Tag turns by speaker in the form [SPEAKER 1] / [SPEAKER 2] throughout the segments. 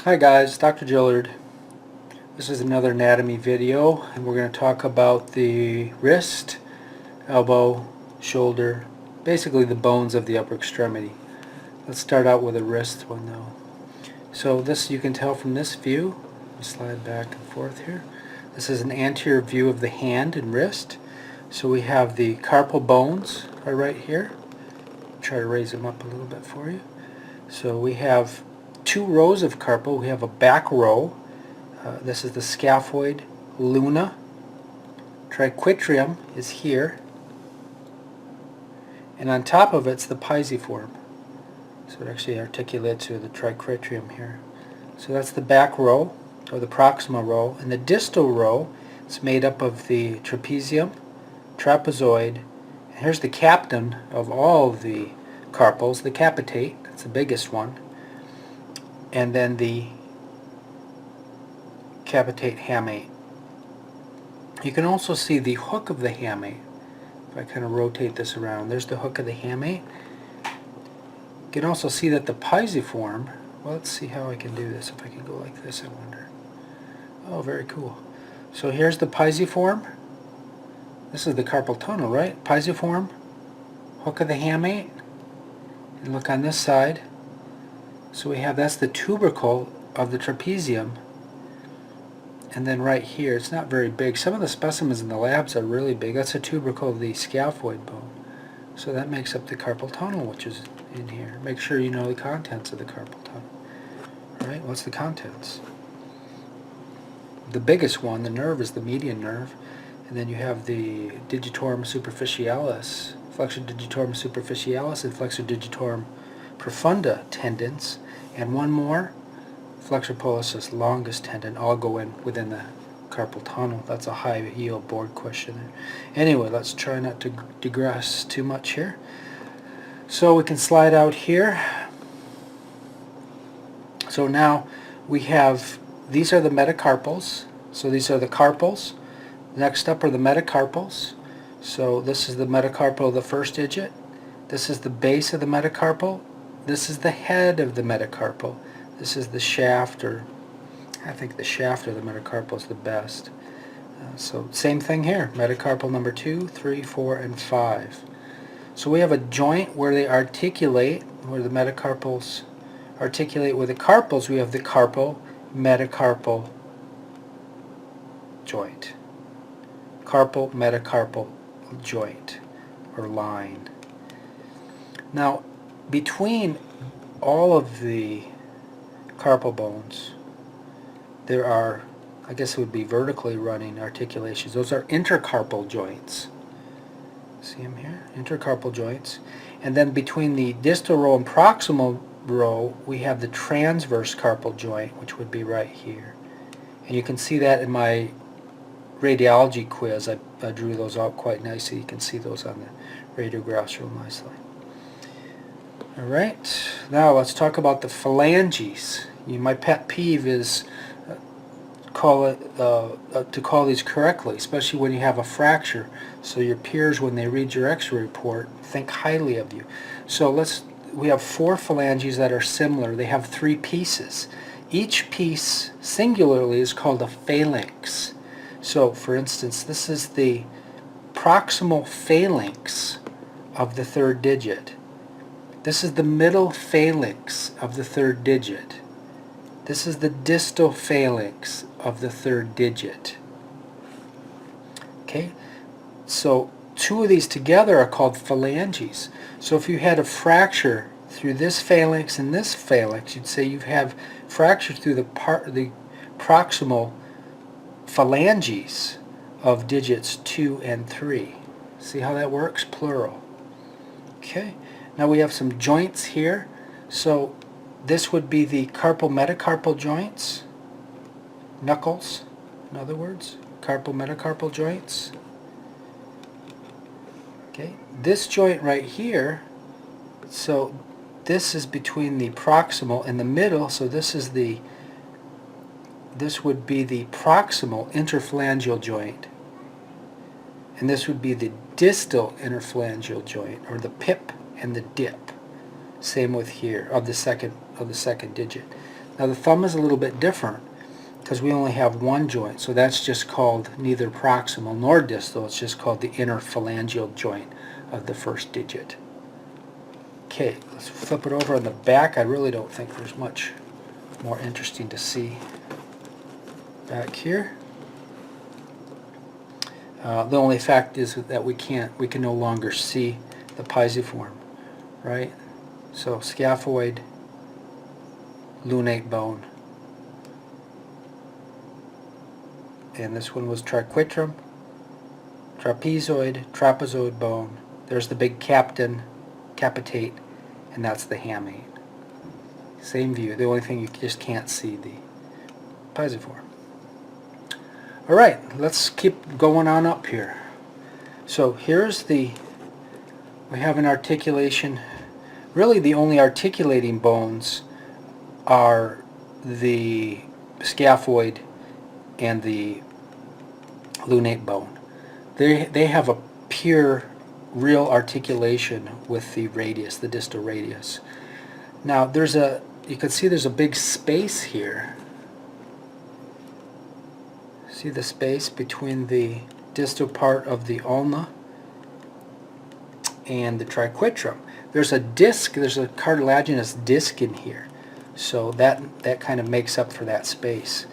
[SPEAKER 1] Hi guys, Dr. Gillard. This is another anatomy video, and we're going to talk about the wrist, elbow, shoulder, basically the bones of the upper extremity. Let's start out with a wrist one though. So this, you can tell from this view, slide back and forth here. This is an anterior view of the hand and wrist. So we have the carpal bones are right here. Try to raise them up a little bit for you. So we have two rows of carpal. We have a back row. This is the scaphoid ulna. Triquetrum is here. And on top of it's the pisiform. So it actually articulates to the triquetrum here. So that's the back row, or the proximal row. And the distal row is made up of the trapezium, trapezoid, and here's the captain of all of the carpals, the capitate. That's the biggest one. And then the capitate hamate. You can also see the hook of the hamate. If I kind of rotate this around, there's the hook of the hamate. You can also see that the pisiform, well, let's see how I can do this. If I can go like this, I wonder. Oh, very cool. So here's the pisiform. This is the carpal tunnel, right? Pisiform, hook of the hamate. And look on this side. So we have, that's the tubercle of the trapezium. And then right here, it's not very big. Some of the specimens in the labs are really big. That's a tubercle of the scaphoid bone. So that makes up the carpal tunnel, which is in here. Make sure you know the contents of the carpal tunnel. All right, what's the contents? The biggest one, the nerve, is the median nerve. And then you have the digitorum superficialis, flexor digitorum superficialis, and flexor digitorum profunda tendons. And one more, flexor pollicis longus tendon, all go in within the carpal tunnel. That's a high yield board question there. Anyway, let's try not to digress too much here. So we can slide out here. So now we have, these are the metacarpals. So these are the carpals. Next up are the metacarpals. So this is the metacarpal of the first digit. This is the base of the metacarpal. This is the head of the metacarpal. This is the shaft, or I think the shaft of the metacarpal is the best. So same thing here, metacarpal number 2, 3, 4, and 5. So we have a joint where they articulate, where the metacarpals articulate with the carpals. We have the carpal metacarpal joint. Carpal metacarpal joint, or line. Now, between all of the carpal bones, there are, I guess it would be vertically running articulations. Those are intercarpal joints. See them here? Intercarpal joints. And then between the distal row and proximal row, we have the transverse carpal joint, which would be right here. And you can see that in my radiology quiz. I drew those out quite nicely. You can see those on the radiographs real nicely. Alright, now let's talk about the phalanges. My pet peeve is to call these correctly, especially when you have a fracture, so your peers, when they read your x-ray report, think highly of you. So we have 4 phalanges that are similar. They have 3 pieces. Each piece singularly is called a phalanx. So for instance, this is the proximal phalanx of the 3rd digit. This is the middle phalanx of the 3rd digit. This is the distal phalanx of the 3rd digit. Okay, so 2 of these together are called phalanges. So if you had a fracture through this phalanx and this phalanx, you'd say you have fracture through the proximal phalanges of digits 2 and 3. See how that works? Plural. Okay. Now we have some joints here. So this would be the carpal metacarpal joints, knuckles, in other words, carpal metacarpal joints. Okay, this joint right here, so this is between the proximal and the middle, so this would be the proximal interphalangeal joint, and this would be the distal interphalangeal joint, or the pip and the dip. Same with here, of the second digit. Now the thumb is a little bit different because we only have one joint, so that's just called neither proximal nor distal. It's just called the inner phalangeal joint of the first digit. Okay, let's flip it over on the back. I really don't think there's much more interesting to see back here. The only fact is that we can no longer see the pisiform, right? So scaphoid, lunate bone, and this one was triquetrum, trapezoid, trapezoid bone. There's the big capitate, and that's the hamate. Same view. The only thing you just can't see the pisiform. All right, let's keep going on up here. So here's we have an articulation. Really the only articulating bones are the scaphoid and the lunate bone. They have a pure, real articulation with the radius, the distal radius. Now you can see there's a big space here. See the space between the distal part of the ulna and the triquetrum. There's a disc, there's a cartilaginous disc in here. So that kind of makes up for that space.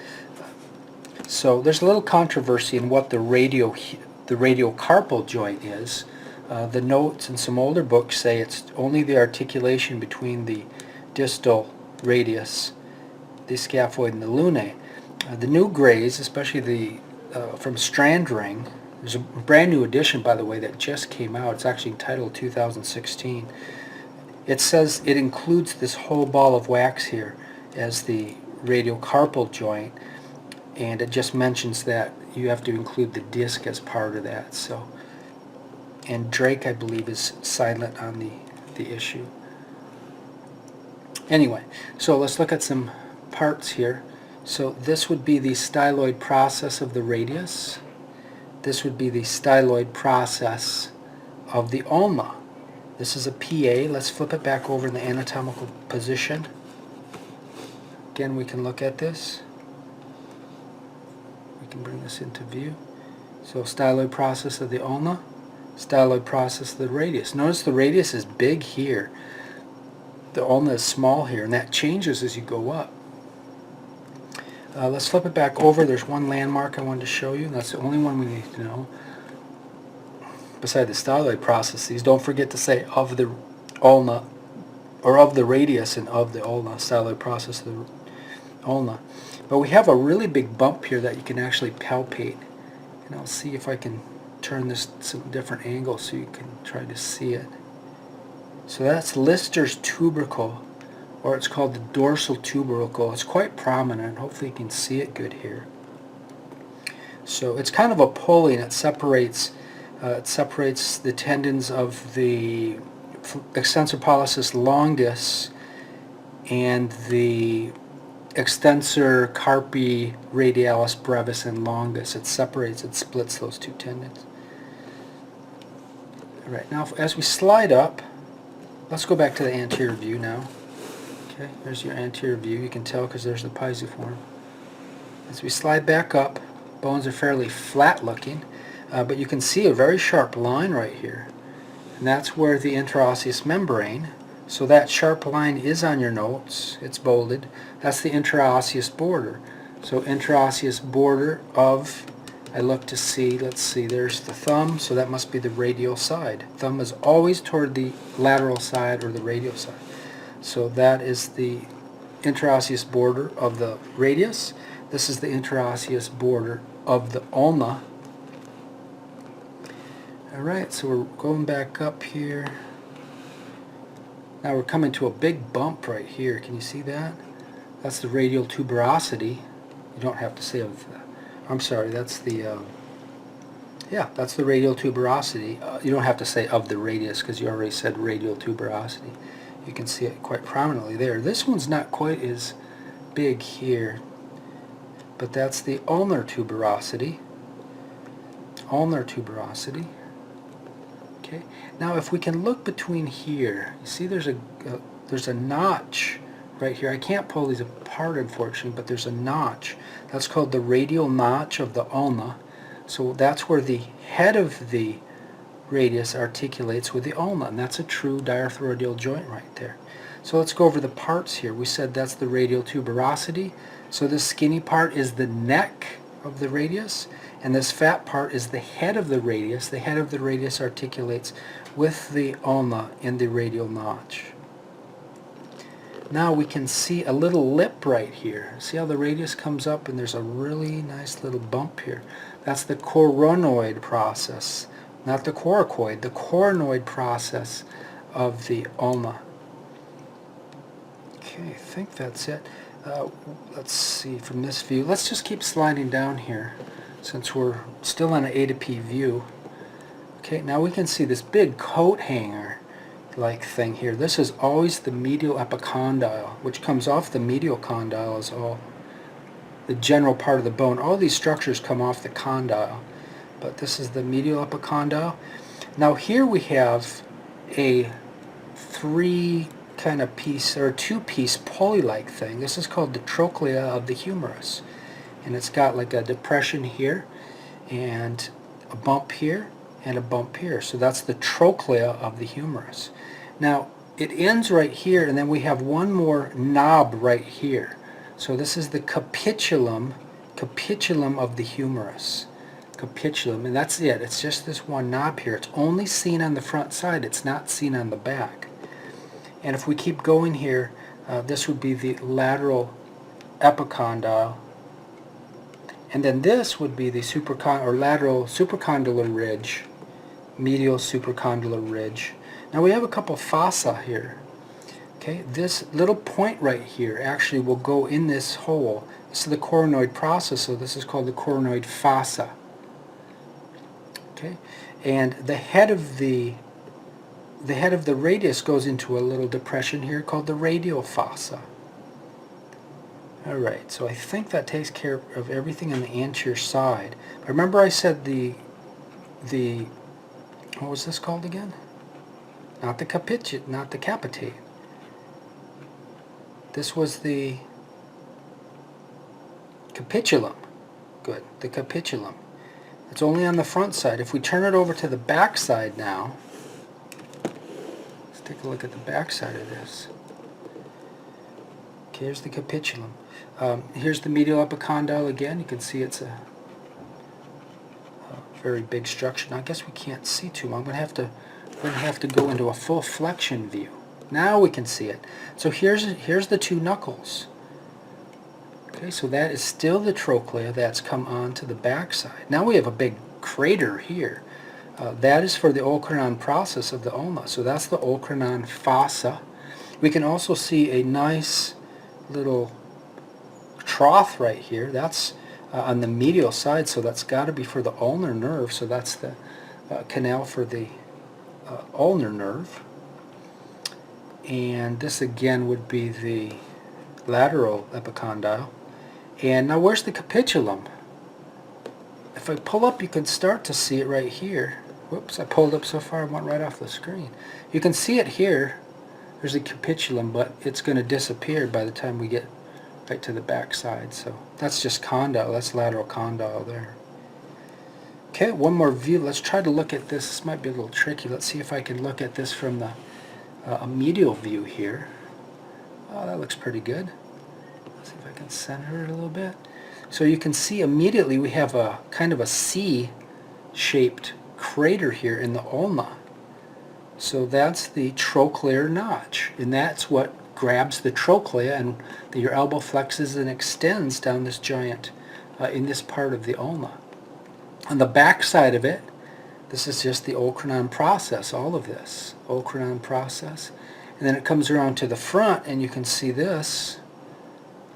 [SPEAKER 1] So there's a little controversy in what the radiocarpal joint is. The notes in some older books say it's only the articulation between the distal radius, the scaphoid, and the lunate. The new grays, especially from Strandring, there's a brand new edition, by the way, that just came out. It's actually entitled 2016. It says it includes this whole ball of wax here as the radiocarpal joint, and it just mentions that you have to include the disc as part of that. So, and Drake, I believe, is silent on the issue. Anyway, so let's look at some parts here. So this would be the styloid process of the radius. This would be the styloid process of the ulna. This is a PA. Let's flip it back over in the anatomical position. Again, we can look at this. We can bring this into view. So styloid process of the ulna, styloid process of the radius. Notice the radius is big here. The ulna is small here, and that changes as you go up. Let's flip it back over. There's one landmark I wanted to show you, and that's the only one we need to know. Beside the styloid processes, don't forget to say of the ulna, or of the radius and of the ulna, styloid process of the ulna. But we have a really big bump here that you can actually palpate. And I'll see if I can turn this to some different angles so you can try to see it. So that's Lister's tubercle, or it's called the dorsal tubercle. It's quite prominent. Hopefully you can see it good here. So it's kind of a pulley, and it separates the tendons of the extensor pollicis longus and the extensor carpi radialis brevis and longus. It separates, it splits those two tendons. All right, now as we slide up, let's go back to the anterior view now. Okay, there's your anterior view. You can tell because there's the pisiform. As we slide back up, bones are fairly flat looking, but you can see a very sharp line right here. And that's where the interosseous membrane, so that sharp line is on your notes, it's bolded. That's the interosseous border. So interosseous border of, I look to see, let's see, there's the thumb, so that must be the radial side. Thumb is always toward the lateral side or the radial side. So that is the interosseous border of the radius. This is the interosseous border of the ulna. Alright, so we're going back up here. Now we're coming to a big bump right here. Can you see that? That's the radial tuberosity. You don't have to say of the, I'm sorry, that's the yeah, that's the radial tuberosity. You don't have to say of the radius because you already said radial tuberosity. You can see it quite prominently there. This one's not quite as big here, but that's the ulnar tuberosity. Ulnar tuberosity. Okay. Now if we can look between here, you see there's a notch right here. I can't pull these apart, unfortunately, but there's a notch. That's called the radial notch of the ulna. So that's where the head of the radius articulates with the ulna, and that's a true diarthrodial joint right there. So let's go over the parts here. We said that's the radial tuberosity. So this skinny part is the neck of the radius, and this fat part is the head of the radius. The head of the radius articulates with the ulna in the radial notch. Now we can see a little lip right here. See how the radius comes up and there's a really nice little bump here. That's the coronoid process, not the coracoid, the coronoid process of the ulna. Okay, I think that's it. Let's see from this view. Let's just keep sliding down here since we're still on an A to P view. Okay, now we can see this big coat hanger like thing here. This is always the medial epicondyle, which comes off the medial condyle as all the general part of the bone. All these structures come off the condyle, but this is the medial epicondyle. Now here we have a three kind of piece or two-piece pulley-like thing. This is called the trochlea of the humerus, and it's got like a depression here and a bump here and a bump here. So that's the trochlea of the humerus. Now it ends right here, and then we have one more knob right here. So this is the capitulum of the humerus. Capitulum, and that's it. It's just this one knob here. It's only seen on the front side. It's not seen on the back. And if we keep going here, this would be the lateral epicondyle. And then this would be the lateral supracondylar ridge, medial supracondylar ridge. Now we have a couple fossa here. Okay, this little point right here actually will go in this hole. This is the coronoid process, so this is called the coronoid fossa. Okay, and the head of the radius goes into a little depression here called the radial fossa. Alright, so I think that takes care of everything on the anterior side. But remember I said the what was this called again? Not the capitate. This was the capitulum. Good, the capitulum. It's only on the front side. If we turn it over to the back side now, let's take a look at the back side of this. Okay, here's the capitulum. Here's the medial epicondyle again. You can see it's a very big structure. Now I guess we can't see too long. We're going to have to go into a full flexion view. Now we can see it. So here's the two knuckles. Okay, so that is still the trochlea that's come on to the back side. Now we have a big crater here. That is for the olecranon process of the ulna. So that's the olecranon fossa. We can also see a nice little trough right here. That's on the medial side, so that's got to be for the ulnar nerve. So that's the canal for the ulnar nerve. And this again would be the lateral epicondyle. And now where's the capitulum? If I pull up, you can start to see it right here. Whoops, I pulled up so far I went right off the screen. You can see it here. There's a capitulum, but it's going to disappear by the time we get right to the back side. So that's just condyle. That's lateral condyle there. Okay, one more view. Let's try to look at this. This might be a little tricky. Let's see if I can look at this from the a medial view here. Oh, that looks pretty good. Let's see if I can center it a little bit. So you can see immediately we have a kind of a C-shaped crater here in the ulna. So that's the trochlear notch, and that's what grabs the trochlea, and your elbow flexes and extends down this giant in this part of the ulna. On the back side of it, this is just the olecranon process, all of this, olecranon process. And then it comes around to the front, and you can see this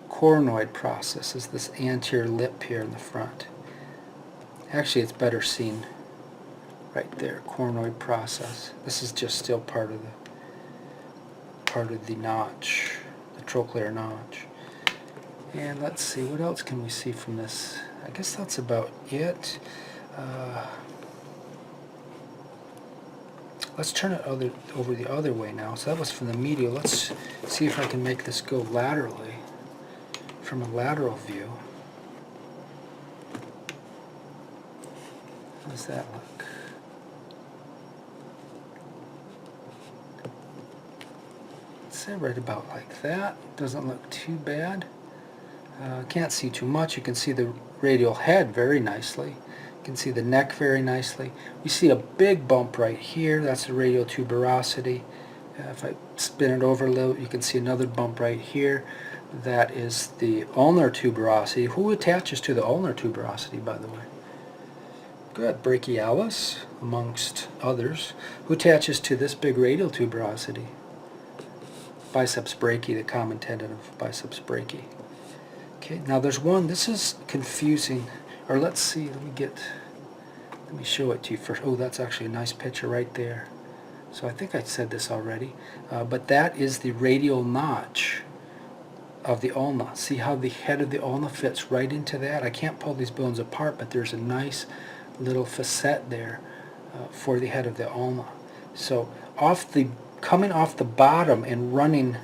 [SPEAKER 1] coronoid process, is this anterior lip here in the front. Actually, it's better seen right there, coronoid process. This is just still part of the notch, the trochlear notch. And let's see, what else can we see from this? I guess that's about it. Let's turn it over the other way now. So that was from the medial. Let's see if I can make this go laterally, from a lateral view. How does that look? Let's say right about like that. Doesn't look too bad. Can't see too much. You can see the radial head very nicely. You can see the neck very nicely. We see a big bump right here. That's the radial tuberosity. If I spin it over a little, you can see another bump right here. That is the ulnar tuberosity. Who attaches to the ulnar tuberosity, by the way? Good. Brachialis, amongst others. Who attaches to this big radial tuberosity? Biceps brachii, the common tendon of biceps brachii. Okay, now there's one, this is confusing, or let's see, let me show it to you first. Oh, that's actually a nice picture right there. So I think I said this already, but that is the radial notch of the ulna. See how the head of the ulna fits right into that? I can't pull these bones apart, but there's a nice little facet there for the head of the ulna. So coming off the bottom and running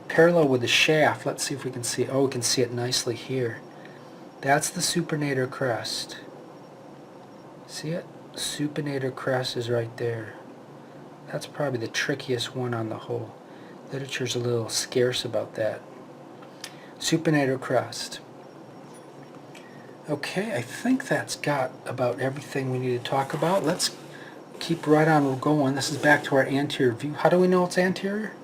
[SPEAKER 1] parallel with the shaft, let's see if we can see, oh, we can see it nicely here. That's the supinator crest. See it? Supinator crest is right there. That's probably the trickiest one on the whole. Literature's a little scarce about that. Supinator crest. Okay, I think that's got about everything we need to talk about. Let's keep right on going. This is back to our anterior view. How do we know it's anterior?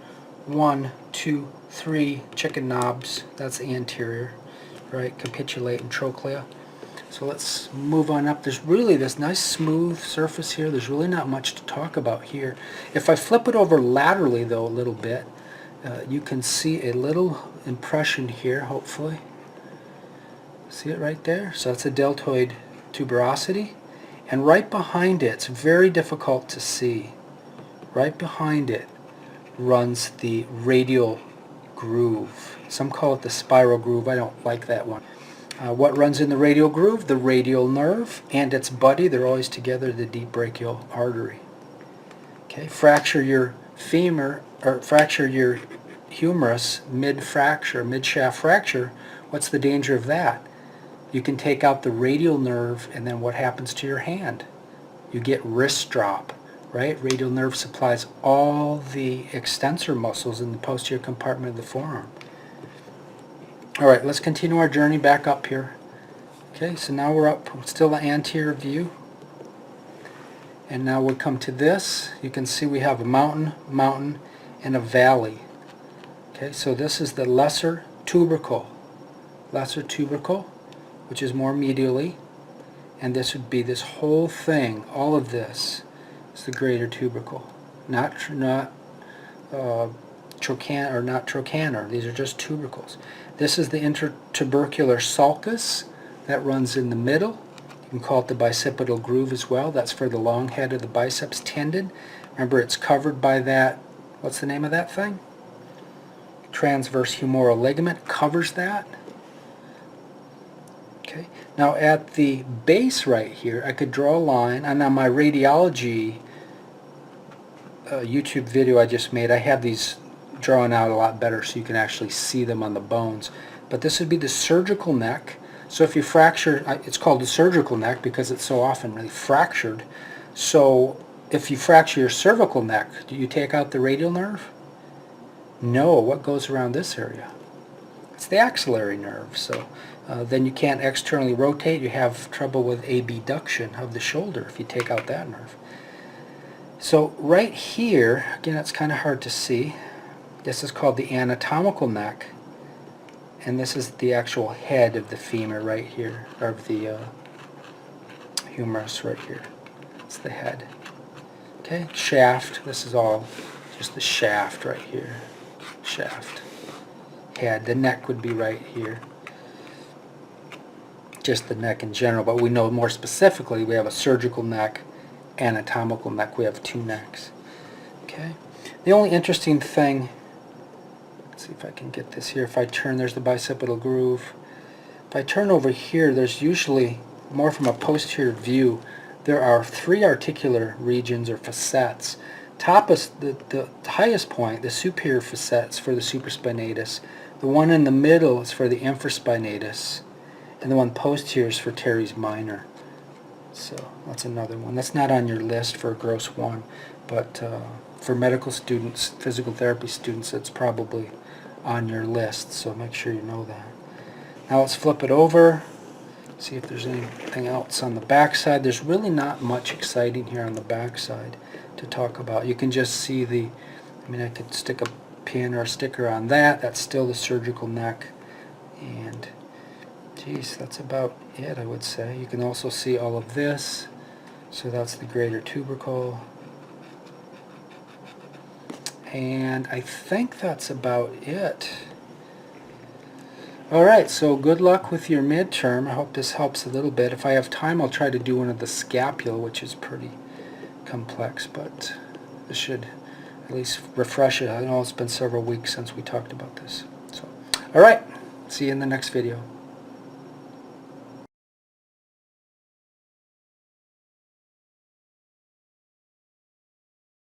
[SPEAKER 1] 1, 2, 3 chicken knobs. That's anterior, right? Capitulate and trochlea. So let's move on up. There's really this nice smooth surface here. There's really not much to talk about here. If I flip it over laterally, though, a little bit, you can see a little impression here, hopefully. See it right there? So that's a deltoid tuberosity. And right behind it, it's very difficult to see, right behind it runs the radial groove. Some call it the spiral groove. I don't like that one. What runs in the radial groove? The radial nerve and its buddy. They're always together, the deep brachial artery. Okay, fracture your femur, or fracture your humerus mid-fracture, mid-shaft fracture. What's the danger of that? You can take out the radial nerve, and then what happens to your hand? You get wrist drop, right? Radial nerve supplies all the extensor muscles in the posterior compartment of the forearm. All right, let's continue our journey back up here. Okay, so now we're up, still the anterior view. And now we'll come to this. You can see we have a mountain, and a valley. Okay, so this is the lesser tubercle, which is more medially, and this would be this whole thing. All of this is the greater tubercle, not trochanter. These are just tubercles. This is the intertubercular sulcus that runs in the middle. You can call it the bicipital groove as well. That's for the long head of the biceps tendon. Remember, it's covered by that. What's the name of that thing? Transverse humeral ligament covers that. Okay. Now at the base right here, I could draw a line, and on my radiology YouTube video I just made, I have these drawn out a lot better so you can actually see them on the bones. But this would be the surgical neck. So if you fracture, it's called the surgical neck because it's so often really fractured. So if you fracture your cervical neck, do you take out the radial nerve? No. What goes around this area? It's the axillary nerve. So then you can't externally rotate. You have trouble with abduction of the shoulder if you take out that nerve. So right here, again, it's kind of hard to see. This is called the anatomical neck, and this is the actual head of the femur right here, or of the humerus right here. It's the head. Okay, shaft. This is all just the shaft right here. Shaft. Head. The neck would be right here. Just the neck in general, but we know more specifically we have a surgical neck, anatomical neck. We have two necks. Okay. The only interesting thing, let's see if I can get this here. If I turn, there's the bicipital groove. If I turn over here, there's usually, more from a posterior view, there are three articular regions or facets. the highest point, the superior facet, is for the supraspinatus. The one in the middle is for the infraspinatus, and the one posterior is for teres minor. So that's another one. That's not on your list for a gross 1, but for medical students, physical therapy students, it's probably on your list, so make sure you know that. Now let's flip it over, see if there's anything else on the back side. There's really not much exciting here on the back side to talk about. You can just see I could stick a pin or a sticker on that. That's still the surgical neck, and geez, that's about it, I would say. You can also see all of this, so that's the greater tubercle. And I think that's about it. Alright, so good luck with your midterm. I hope this helps a little bit. If I have time, I'll try to do one of the scapula, which is pretty complex, but this should at least refresh it. I know it's been several weeks since we talked about this. So, alright, see you in the next video.